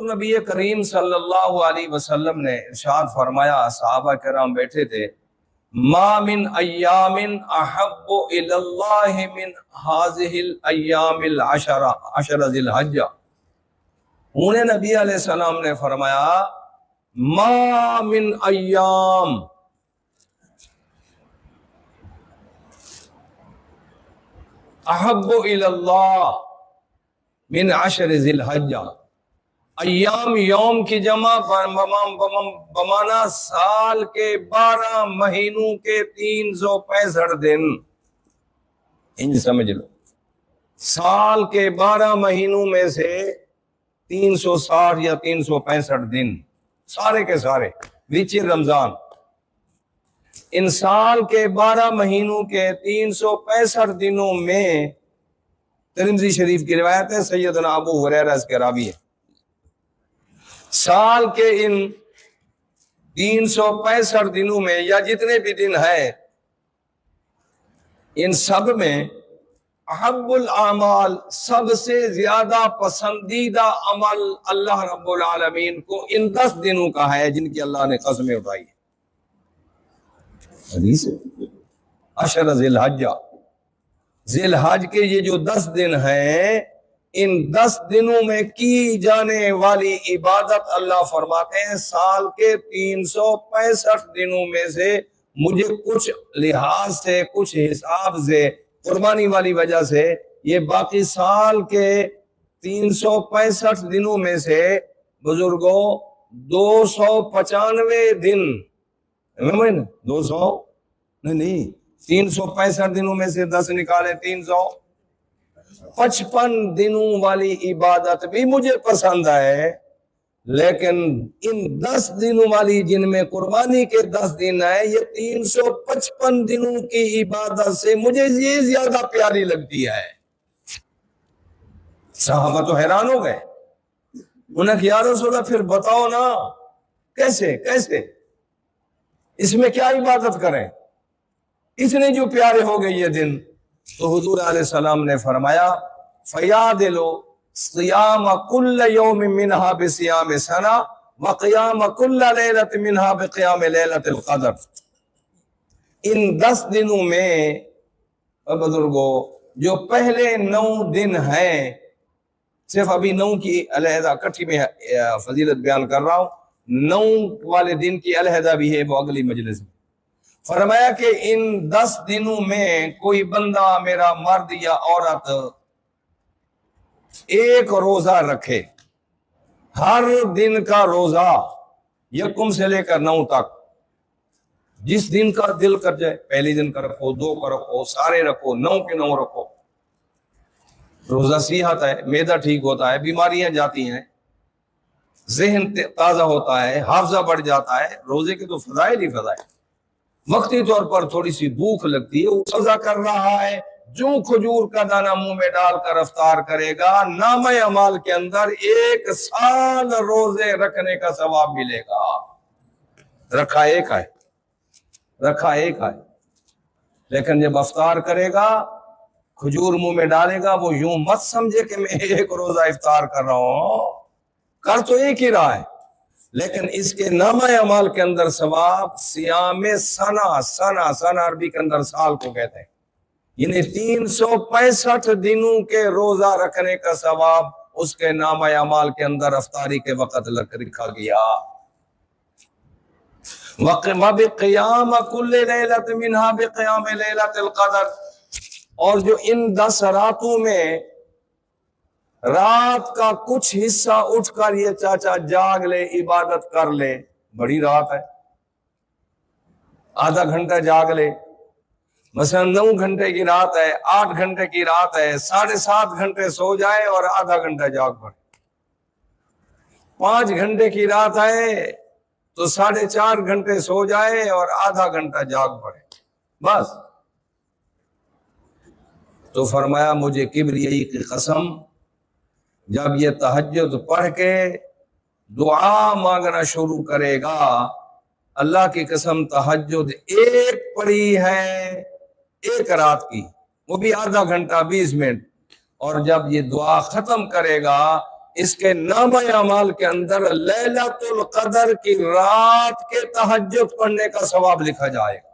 حضور نبی کریم صلی اللہ علیہ وسلم نے ارشاد فرمایا، صحابہ کرام بیٹھے تھے، ما من ایام احب الی اللہ من هذه الایام العشر، عشر ذی الحجہ۔ انہیں نبی علیہ السلام نے فرمایا ما من ایام، احب الی اللہ من عشر ذی الحجہ، ایام یوم کی جمع بمانا سال کے 12 مہینوں کے 365 دن، ان سمجھ لو سال کے 12 مہینوں میں سے 360 یا 365 دن سارے کے سارے وچ رمضان، ان سال کے 12 مہینوں کے 365 دنوں میں، ترمذی شریف کی روایت ہے، سیدنا ابو ہریرہ اس کے راوی ہے، سال کے ان 365 دنوں میں یا جتنے بھی دن ہیں، ان سب میں احب الاعمال، سب سے زیادہ پسندیدہ عمل اللہ رب العالمین کو ان 10 دنوں کا ہے جن کی اللہ نے قسمیں اٹھائی ہے۔ حدیث عشر ذی الحجہ، ذی الحج کے یہ جو 10 دن ہیں، ان 10 دنوں میں کی جانے والی عبادت اللہ فرماتے ہیں سال کے 365 دنوں میں سے مجھے کچھ لحاظ سے، کچھ حساب سے، قربانی والی وجہ سے، یہ باقی سال کے 365 دنوں میں سے بزرگوں 295 دن، 200 نہیں 365 دنوں میں سے 10 نکالے 355 دنوں والی عبادت بھی مجھے پسند ہے، لیکن ان 10 دنوں والی جن میں قربانی کے 10 دن ہیں، یہ 355 دنوں کی عبادت سے مجھے یہ زیادہ پیاری لگتی ہے۔ صحابہ تو حیران ہو گئے، انہیں کہا یا رسول اللہ پھر بتاؤ نا کیسے اس میں کیا عبادت کریں، اتنے جو پیارے ہو گئے یہ دن؟ تو حضور علیہ السلام نے فرمایا فیادلو صیام کل یوم منہا بصیام سنہ وقیام کل لیلت منہا بقیام لیلت القدر۔ ان 10 دنوں میں بزرگوں جو پہلے 9 دن ہیں، صرف ابھی 9 کی علیحدہ کٹھی میں فضیلت بیان کر رہا ہوں، 9 والے دن کی علیحدہ بھی ہے، وہ اگلی مجلس میں۔ فرمایا کہ ان 10 دنوں میں کوئی بندہ میرا مرد یا عورت ایک روزہ رکھے، ہر دن کا روزہ، یکم سے لے کر 9 تک، جس دن کا دل کر جائے، پہلی دن کا رکھو، 2 کا رکھو، سارے رکھو، 9 کے 9 رکھو۔ روزہ صحت ہے، معدہ ٹھیک ہوتا ہے، بیماریاں جاتی ہیں، ذہن تازہ ہوتا ہے، حافظہ بڑھ جاتا ہے، روزے کے تو فضائل ہی فضائل۔ وقتی طور پر تھوڑی سی بھوک لگتی ہے، وہ سزا کر رہا ہے، جو کھجور کا دانہ منہ میں ڈال کر افطار کرے گا، نامہ اعمال کے اندر 1 سال روزے رکھنے کا ثواب ملے گا۔ رکھا ایک ہے، لیکن جب افطار کرے گا، کھجور منہ میں ڈالے گا، وہ یوں مت سمجھے کہ میں 1 روزہ افطار کر رہا ہوں، کر تو ایک ہی رہا ہے، لیکن اس کے نامہ اعمال کے اندر ثواب صیام سنہ عربی کے اندر سال کو کہتے ہیں، یعنی 365 دنوں کے روزہ رکھنے کا ثواب اس کے نامہ اعمال کے اندر افطاری کے وقت لکھا گیا۔ وَقِيَامَ كُلِّ لَيْلَةٍ مِنْهَا بِقِيَامِ لَيْلَةِ الْقَدْرِ، اور جو ان 10 راتوں میں رات کا کچھ حصہ اٹھ کر یہ چاچا جاگ لے، عبادت کر لے، بڑی رات ہے، آدھا گھنٹہ جاگ لے، مثلا 9 گھنٹے کی رات ہے، 8 گھنٹے کی رات ہے، 7.5 گھنٹے سو جائے اور آدھا گھنٹہ جاگ پڑے۔ 5 گھنٹے کی رات ہے تو 4.5 گھنٹے سو جائے اور آدھا گھنٹہ جاگ پڑے، بس۔ تو فرمایا مجھے کبریائی کی قسم، جب یہ تہجد پڑھ کے دعا مانگنا شروع کرے گا، اللہ کی قسم تہجد ایک پڑھی ہے 1 رات کی، وہ بھی آدھا گھنٹہ 20 منٹ، اور جب یہ دعا ختم کرے گا اس کے نامہ اعمال کے اندر لیلۃ القدر کی رات کے تہجد پڑھنے کا ثواب لکھا جائے گا۔